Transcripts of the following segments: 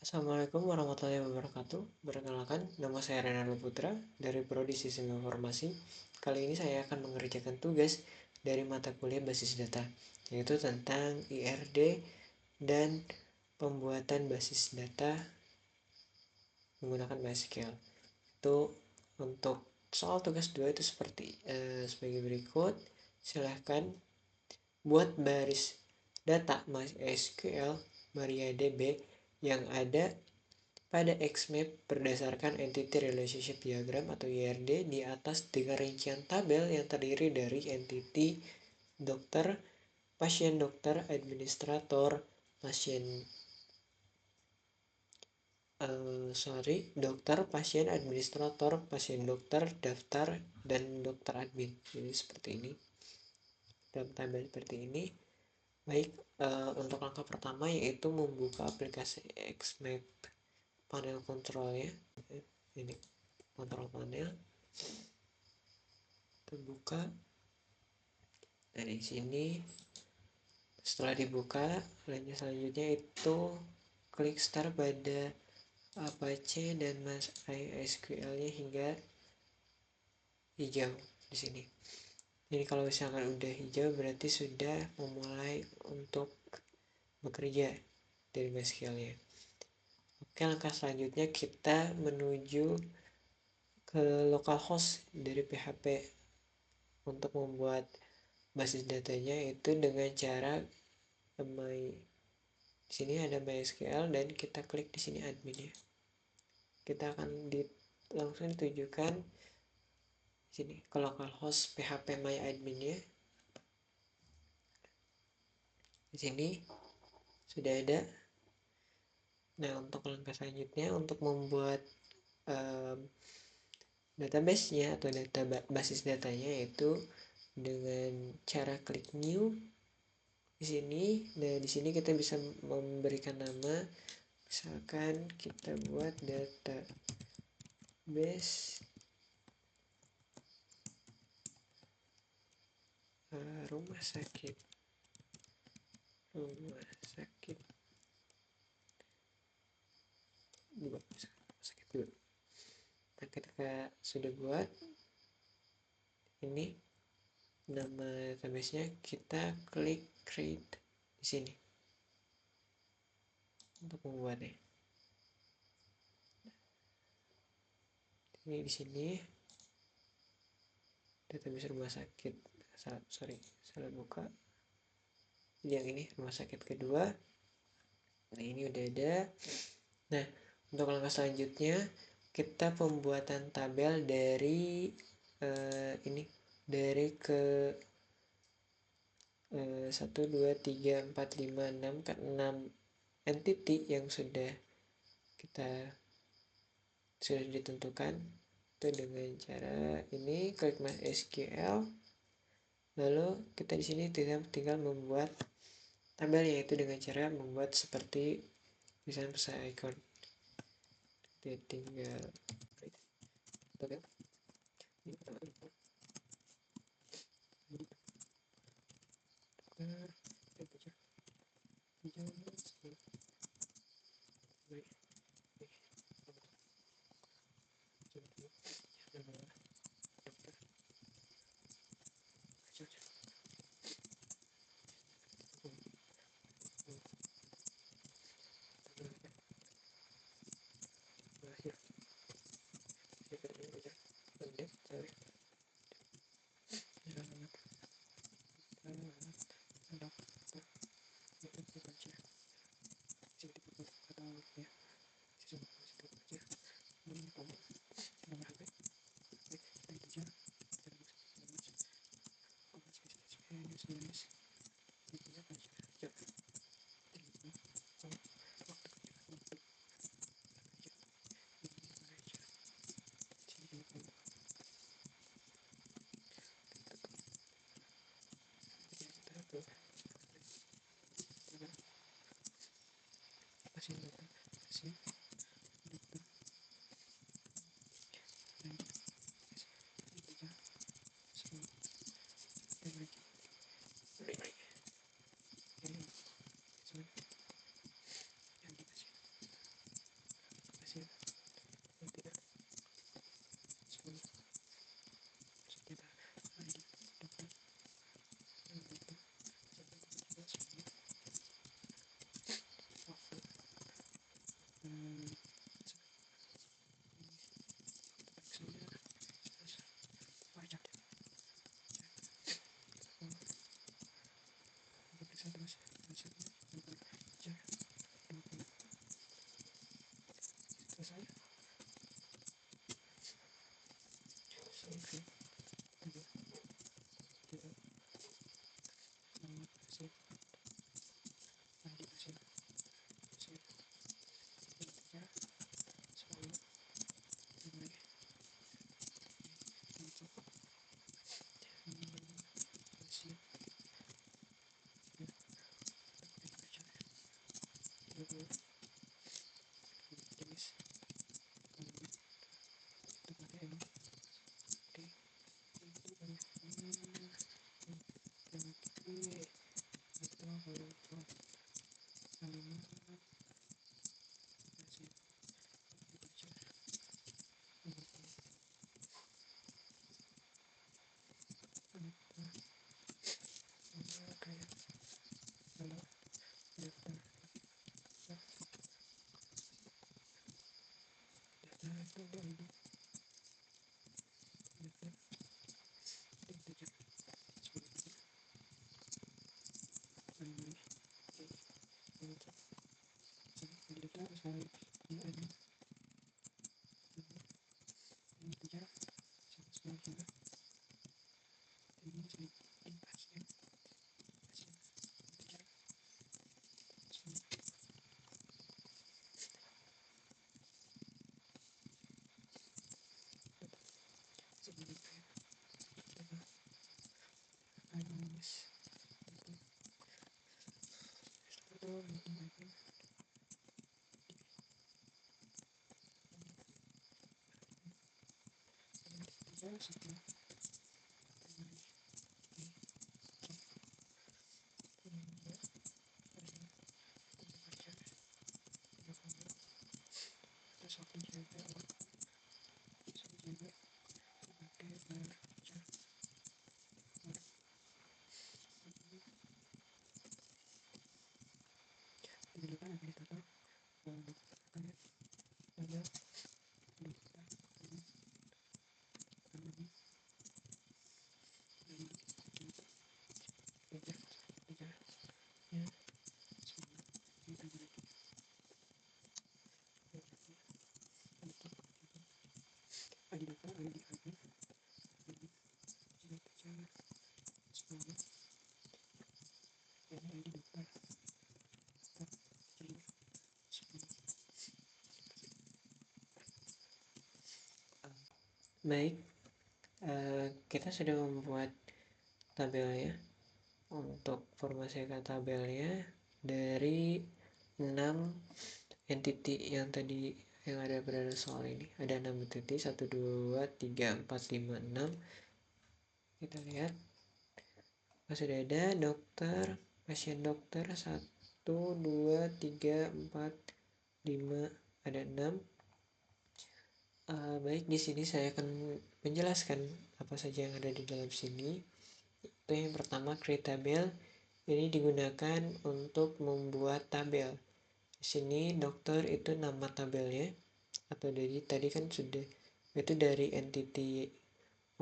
Assalamualaikum warahmatullahi wabarakatuh. Perkenalkan, nama saya Renaldo Putra dari Prodi Sistem Informasi. Kali ini saya akan mengerjakan tugas dari mata kuliah basis data, yaitu tentang IRD dan pembuatan basis data menggunakan MySQL. Itu untuk soal tugas 2 itu sebagai berikut. Silahkan buat baris data MySQL MariaDB yang ada pada Xmap berdasarkan Entity Relationship Diagram atau IRD di atas dengan rincian tabel yang terdiri dari entity dokter, pasien dokter, administrator, pasien dokter, pasien, administrator, pasien dokter, daftar, dan dokter admin. Jadi seperti ini. Dalam tabel seperti ini. Baik, untuk langkah pertama yaitu membuka aplikasi Xmap panel kontrolnya. Ini kontrol panel. Terbuka. Nah, di sini setelah dibuka, lanjut selanjutnya itu klik start pada Apache dan MySQL-nya hingga hijau di sini. Jadi kalau misalkan udah hijau berarti sudah memulai untuk bekerja dari MySQL-nya. Oke, langkah selanjutnya kita menuju ke localhost dari PHP untuk membuat basis datanya itu dengan cara di sini ada MySQL dan kita klik di sini admin ya. Kita akan langsung ditujukan di sini ke localhost PHP my admin ya. Di sini sudah ada. Nah, untuk langkah selanjutnya untuk membuat database-nya atau basis datanya yaitu dengan cara klik new di sini. Nah, di sini kita bisa memberikan nama, misalkan kita buat database rumah sakit dua. Nah, ketika sudah buat ini nama database-nya, kita klik create di sini untuk membuatnya. Ini di sini database rumah sakit. Salah buka. Yang ini rumah sakit kedua. Nah, ini udah ada. Nah, untuk langkah selanjutnya kita pembuatan tabel dari ini dari ke 1, 2, 3, 4, 5, 6 ke 6 entity yang sudah ditentukan itu dengan cara ini klik MySQL, lalu kita di sini tinggal membuat tabel, yaitu dengan cara membuat seperti misalnya pesan icon. Kita tinggal tabel Baik, kita sudah membuat tabelnya. Untuk formasi tabelnya dari 6 entity yang tadi yang ada pada soal ini. Ada 6 entity, 1, 2, 3, 4, 5, 6. Kita lihat. Sudah ada dokter, pasien dokter 1, 2, 3, 4, 5, ada 6. Baik, di sini saya akan menjelaskan apa saja yang ada di dalam sini. Itu yang pertama, create tabel. Ini digunakan untuk membuat tabel. Di sini dokter itu nama tabelnya, atau dari tadi kan sudah itu dari entity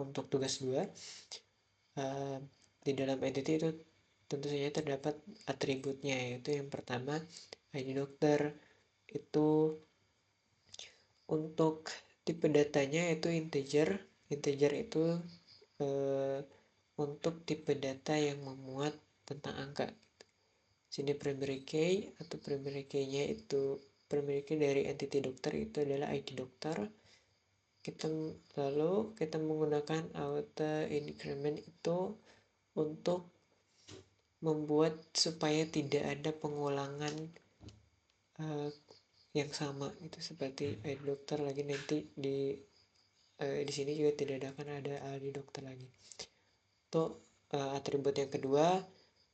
untuk tugas 2. Di dalam entity itu tentu saja terdapat atributnya, yaitu yang pertama ID dokter. Itu untuk tipe datanya itu integer. Integer itu untuk tipe data yang memuat tentang angka. Sini primary key atau primary key-nya itu primary key dari entity dokter itu adalah ID dokter. Lalu kita menggunakan auto increment itu untuk membuat supaya tidak ada pengulangan yang sama, itu seperti ID dokter lagi nanti di sini juga tidak akan ada ID dokter lagi. Untuk atribut yang kedua,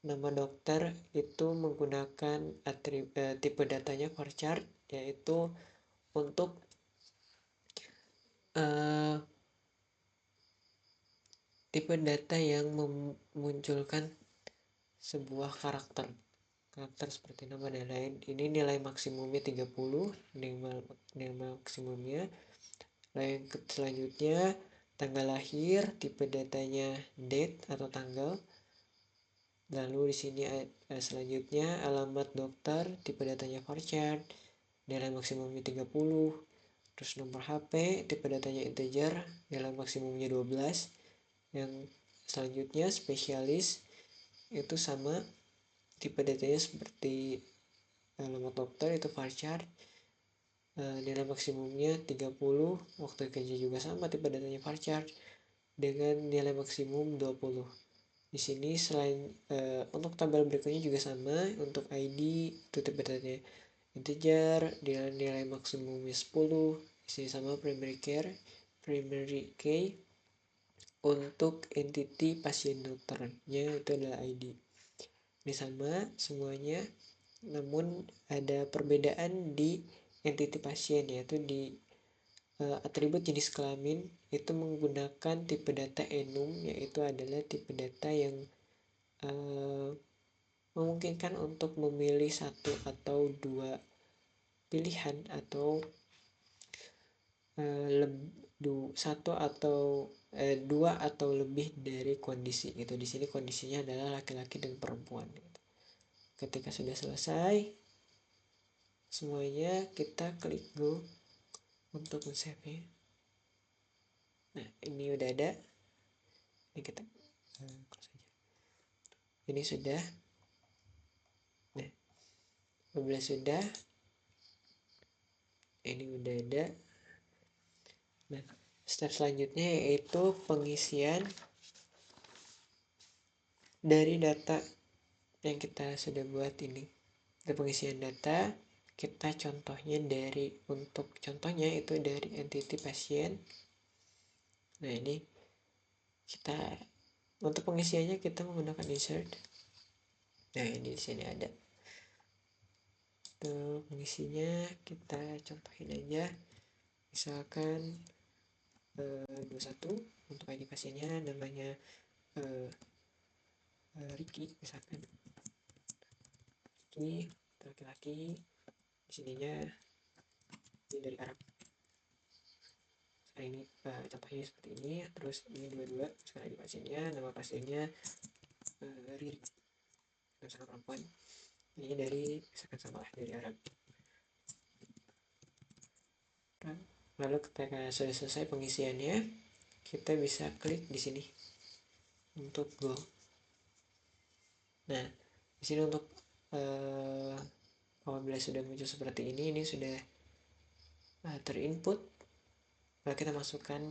nama dokter itu menggunakan tipe datanya varchar, yaitu untuk tipe data yang memunculkan sebuah karakter seperti nama dan lain. Ini nilai maksimumnya 30, nilai maksimumnya. Lalu yang selanjutnya tanggal lahir, tipe datanya date atau tanggal. Lalu di sini selanjutnya alamat dokter, tipe datanya varchar, nilai maksimumnya 30. Terus nomor HP, tipe datanya integer, nilai maksimumnya 12. Yang selanjutnya spesialis, itu sama, tipe datanya seperti alamat dokter, itu varchar. Nilai maksimumnya 30, waktu kerja juga sama, tipe datanya varchar dengan nilai maksimum 20. Di sini selain untuk tabel berikutnya juga sama, untuk ID itu tipe datanya integer dengan nilai maksimumnya 10. Di sini sama primary key. Untuk entity pasien dokternya itu adalah ID. Ini sama semuanya, namun ada perbedaan di entity pasien, yaitu di atribut jenis kelamin itu menggunakan tipe data enum, yaitu adalah tipe data yang memungkinkan untuk memilih satu atau dua pilihan atau satu atau dua atau lebih dari kondisi gitu. Di sini kondisinya adalah laki-laki dan perempuan gitu. Ketika sudah selesai semuanya, kita klik go untuk save-nya. Nah, ini udah ada. Ini kita close aja. Ini sudah. Nah, apabila sudah, ini udah ada. Nah, step selanjutnya yaitu pengisian dari data yang kita sudah buat ini. Untuk pengisian data, kita contohnya untuk contohnya itu dari entity pasien. Nah, ini kita untuk pengisiannya kita menggunakan insert. Nah, ini di sini ada. Untuk pengisinya kita contohin aja. Misalkan 21 untuk ID pasiennya namanya Ricky, misalkan Ricky laki-laki, di sininya ini dari Arab. Sekarang ini contohnya seperti ini. Terus ini 22, sekarang ID pasiennya, nama pasiennya Riri, sama perempuan. Ini dari misalkan sama dari Arab. Lalu ketika sudah selesai pengisiannya, kita bisa klik di sini untuk go. Nah, di sini untuk apabila sudah muncul seperti ini sudah terinput. Lalu kita masukkan,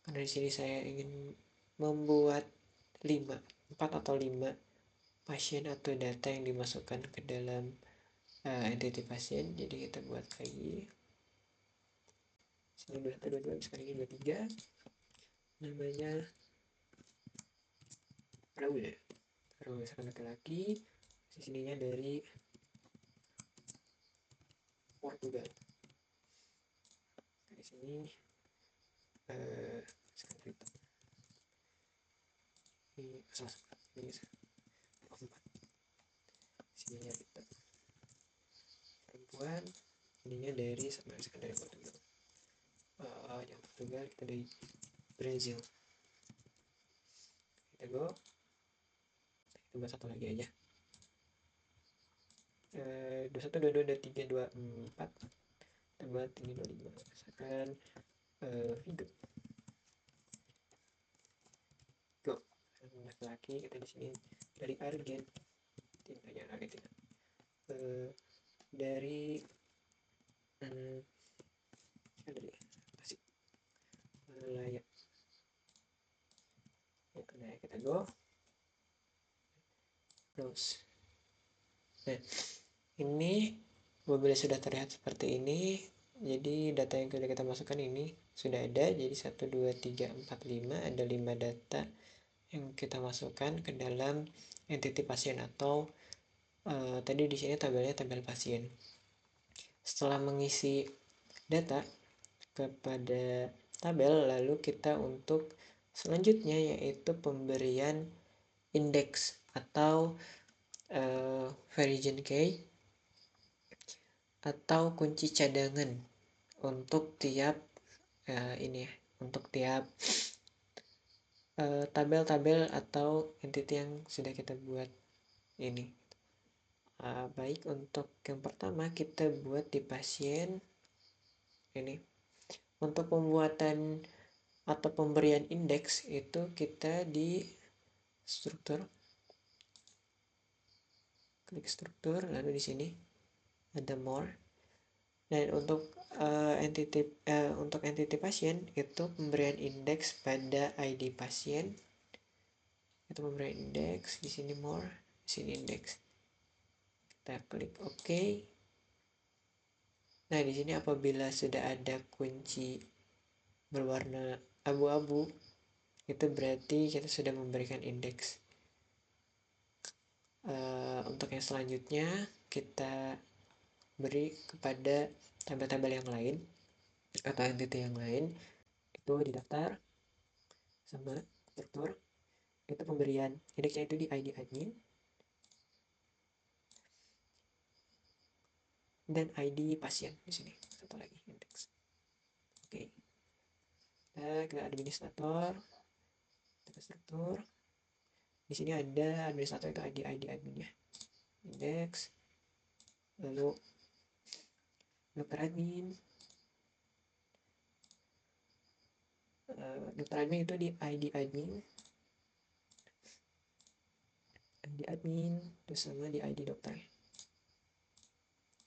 karena di sini saya ingin membuat 4 atau 5 pasien atau data yang dimasukkan ke dalam entity pasien. Jadi kita buat lagi. Sini 22, sekarang ini 23. Namanya Raul. Raul misalkan laki-laki. Di sininya dari Portugal. Di sini sekarang ini ini 4. Sininya kita perempuan, ininya dari sama misalkan dari Portugal. Yang Portugal kita dari Brazil. Kita go. Kita buat satu lagi aja. 21, 22, 23, 24. Kita buat ini 25. Misalkan Vigo. Go. Laki kita di sini dari Argentina. Dari Tasik Malaya. Nah, kita go close. Nah, ini apabila sudah terlihat seperti ini, jadi data yang sudah kita masukkan ini sudah ada. Jadi 1, 2, 3, 4, 5, ada 5 data yang kita masukkan ke dalam entity pasien atau tadi di sini tabelnya tabel pasien. Setelah mengisi data kepada tabel, lalu kita untuk selanjutnya yaitu pemberian indeks atau variation key atau kunci cadangan untuk tiap untuk tiap tabel-tabel atau entity yang sudah kita buat ini. Baik, untuk yang pertama kita buat di pasien ini. Untuk pembuatan atau pemberian indeks itu kita di struktur, klik struktur, lalu di sini ada more. Dan untuk entity pasien itu pemberian indeks pada ID pasien. Itu pemberian indeks, di sini more, di sini indeks. Kita klik OK. Nah, di sini apabila sudah ada kunci berwarna abu-abu, itu berarti kita sudah memberikan indeks. Untuk yang selanjutnya kita beri kepada tabel-tabel yang lain atau entity yang lain, itu di daftar sama struktur. Itu pemberian indeksnya itu di ID admin dan ID pasien di sini. Satu lagi indeks. Oke. Kita ke administrator, kita struktur. Di sini ada administrator itu ID adminnya. Indeks. Lalu dokter admin. Dokter admin itu di ID admin. ID admin terus sama di ID dokter.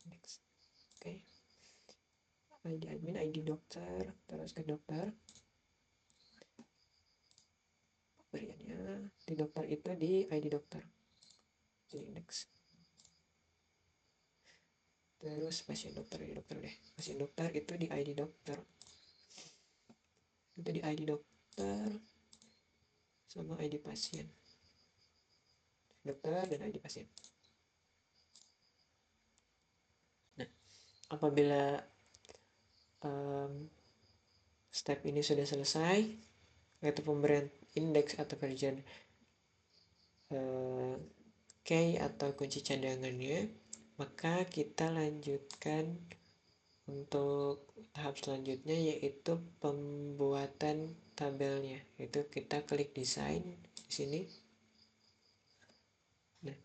Next. Oke. ID admin, ID dokter, terus ke dokter. Pemberiannya di dokter itu di ID dokter. Jadi indeks. Terus pasien dokter, di dokter deh. Pasien dokter itu di ID dokter. Itu di ID dokter sama ID pasien. Dokter dan ID pasien. Nah, apabila step ini sudah selesai, yaitu pemberian indeks atau version key atau kunci cadangannya, maka kita lanjutkan untuk tahap selanjutnya, yaitu pembuatan tabelnya. Itu kita klik desain di sini. Nah,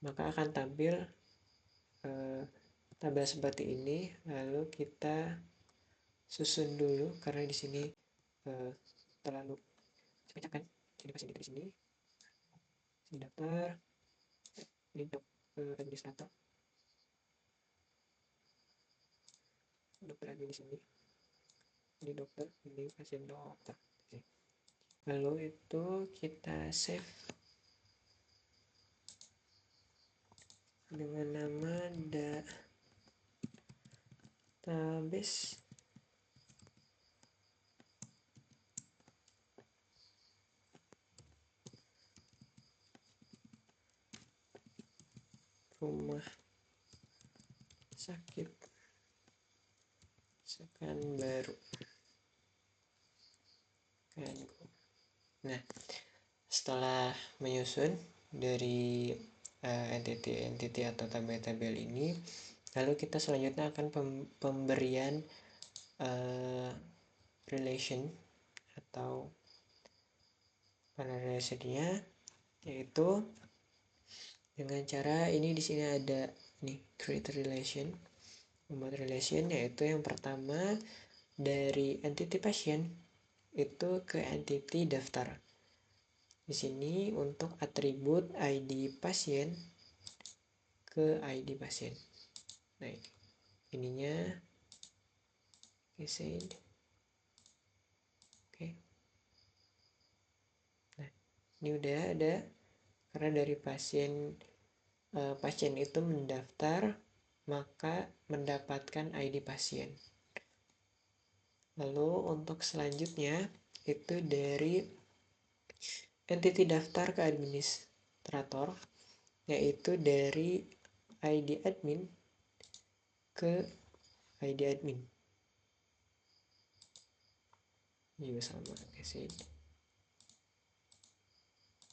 maka akan tampil tabel seperti ini. Lalu kita susun dulu karena di sini terlalu banyak kan. Ini pasti di sini. Sini daftar. Ini administrator. Dokter admin di sini. Ini dokter, ini pasien dokter. Oke. Lalu itu kita save dengan nama database rumah sakit Pekanbaru. Nah, setelah menyusun dari entity atau tabel-tabel ini, lalu kita selanjutnya akan pemberian relation atau relationnya, yaitu dengan cara ini. Di sini ada nih create relation, membuat relation, yaitu yang pertama dari entity pasien itu ke entity daftar. Di sini untuk atribut ID pasien ke ID pasien. Nah, ininya assigned. Oke. Nah, ini udah ada karena dari pasien itu mendaftar, maka mendapatkan ID pasien. Lalu untuk selanjutnya itu dari entity daftar ke administrator, yaitu dari ID admin ke ID admin. Juga sama, assigned.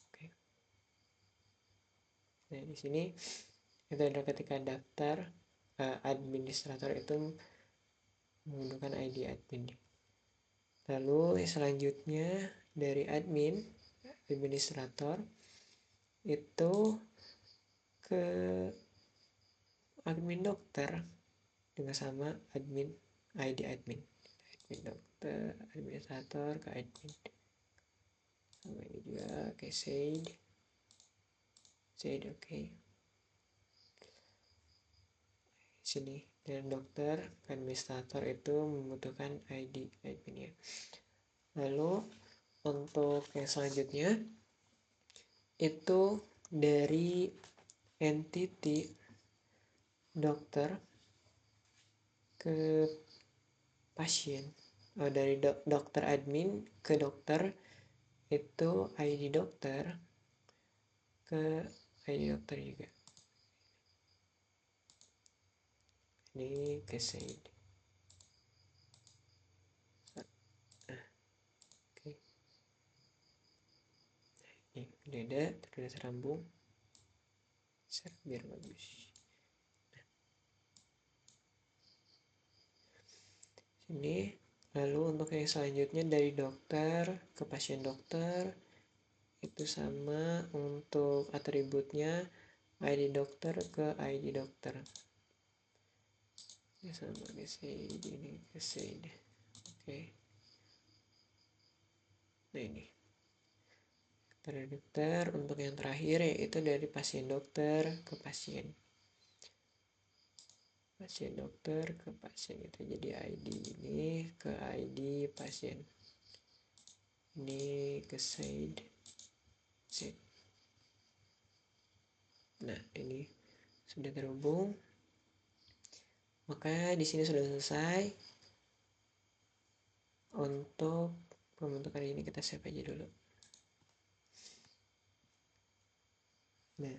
Oke. Nah, di sini itu adalah ketika daftar administrator itu menggunakan ID admin. Lalu selanjutnya dari administrator itu ke admin dokter dengan sama admin ID admin dokter administrator ke admin sama ini juga kayak said oke. Sini dan dokter ke administrator itu membutuhkan ID adminnya. Lalu untuk yang selanjutnya itu dari entity dokter ke pasien, dari dokter admin ke dokter itu ID dokter ke ID dokter juga. Ini ke said. Oke. Ini udah tersambung. Biar bagus. Sini. Lalu untuk yang selanjutnya dari dokter ke pasien dokter itu sama untuk atributnya ID dokter ke ID dokter. Ya sama ke said, ini ke said. Oke. Nah ini. Dari dokter untuk yang terakhir yaitu dari pasien dokter ke pasien. Pasien dokter ke pasien itu jadi ID ini ke ID pasien. Ini ke said. Nah, ini sudah terhubung. Maka di sini sudah selesai. Untuk pembentukan ini kita save aja dulu. Nah,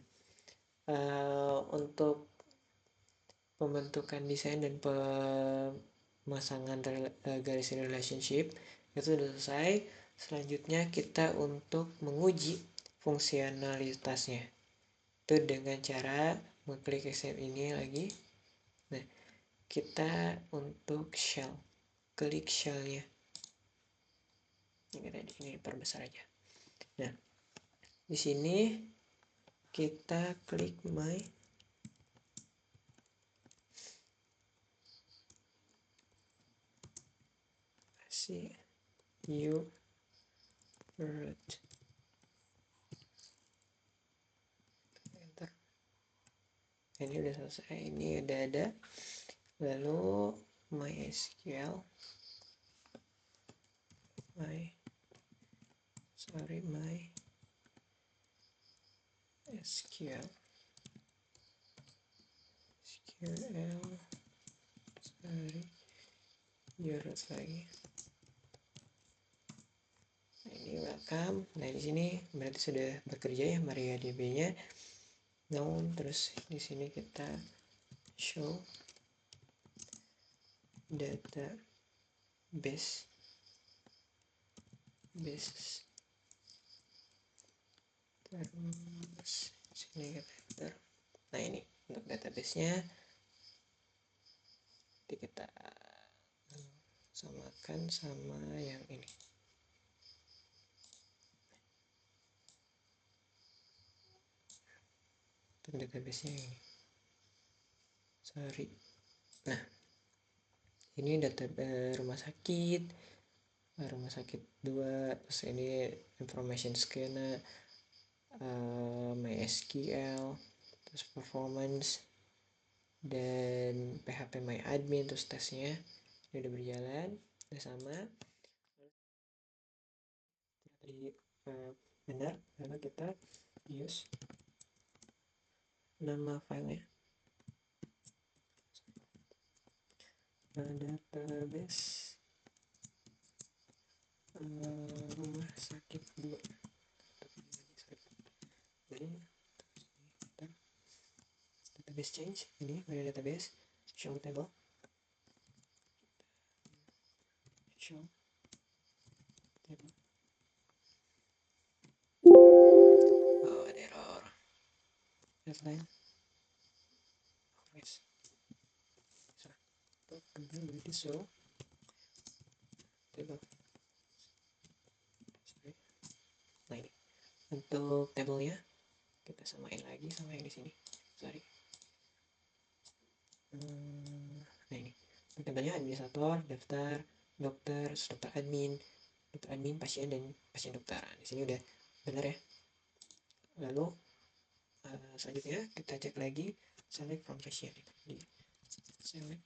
untuk pembentukan desain dan pemasangan garis relationship itu sudah selesai. Selanjutnya kita untuk menguji fungsionalitasnya itu dengan cara mengklik XML ini lagi. Nah, kita untuk shell, klik shellnya ini tadi, ini perbesar aja. Nah, di sini kita klik my you root. Enter. Ini udah selesai, ini udah ada. Lalu MySQL SQL root lagi. Nah, ini welcome. Nah, di sini berarti sudah bekerja ya MariaDB-nya. Namun terus di sini kita show database terus sini kita enter. Nah, ini untuk database-nya kita samakan sama yang ini. Untuk database-nya ini. Nah, ini data rumah sakit 2, terus ini information scanner, MySQL, terus performance, dan PHP MyAdmin, terus tesnya ini udah berjalan, udah sama. Tadi benar, karena kita use nama filenya database rumah sakit 2. Jadi database change, ini dari database show table, oh ada error deadline kemudian berarti show table. Nah, ini untuk tabelnya kita samain lagi sama yang di sini. contohnya administrator, daftar, dokter, dokter admin, pasien, dan pasien dokter. Di sini udah benar ya. Lalu selanjutnya kita cek lagi select from patient. Di select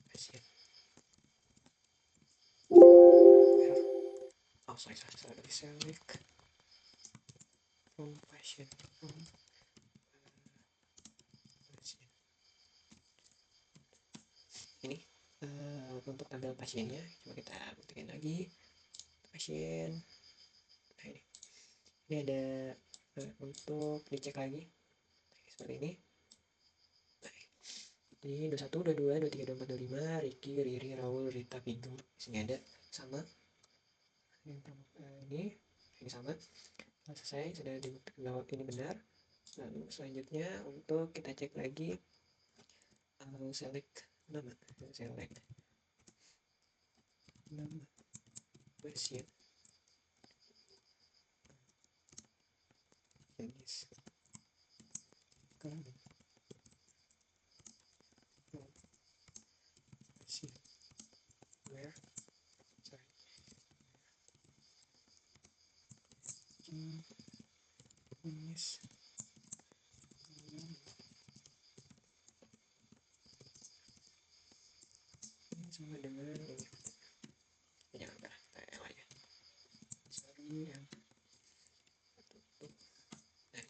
patient. Oh, sorry, select from patient. Ini untuk tabel pasiennya, coba kita buktikan lagi. Pasien, nah ini ada untuk dicek lagi seperti ini. Jadi 21, 22, 23, 24, 25, Ricky, Riri, Raul, Rita, Vigo. Di sini ada sama. Ini sama. Selesai, sudah dibuktikan bahwa ini benar. Lalu selanjutnya untuk kita cek lagi select nama, pasien. Jenis kelamin pasien. Where? Sorry. Jenis ini sama dengan ini. Jangan kita yang lainnya. Sorry yang tutup. Nah,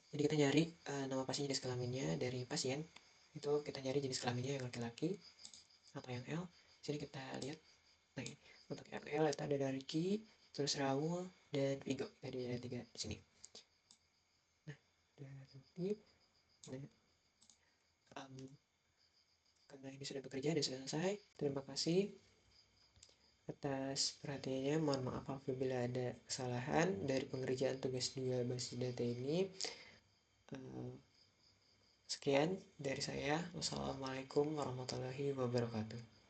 jadi kita nyari nama pasien, jenis kelaminnya dari pasien. Itu kita nyari jenis kelaminnya yang laki-laki atau yang L. Sini kita lihat. Nah, untuk yang L itu ada dari Ricky, terus Raul, dan Vigo. Jadi ada 3 di sini. Nah, udah nanti. Nah, karena ini sudah bekerja dan sudah selesai. Terima kasih atas perhatiannya. Mohon maaf apabila ada kesalahan dari pengerjaan tugas 2 basis data ini. Sekian dari saya. Wassalamualaikum warahmatullahi wabarakatuh.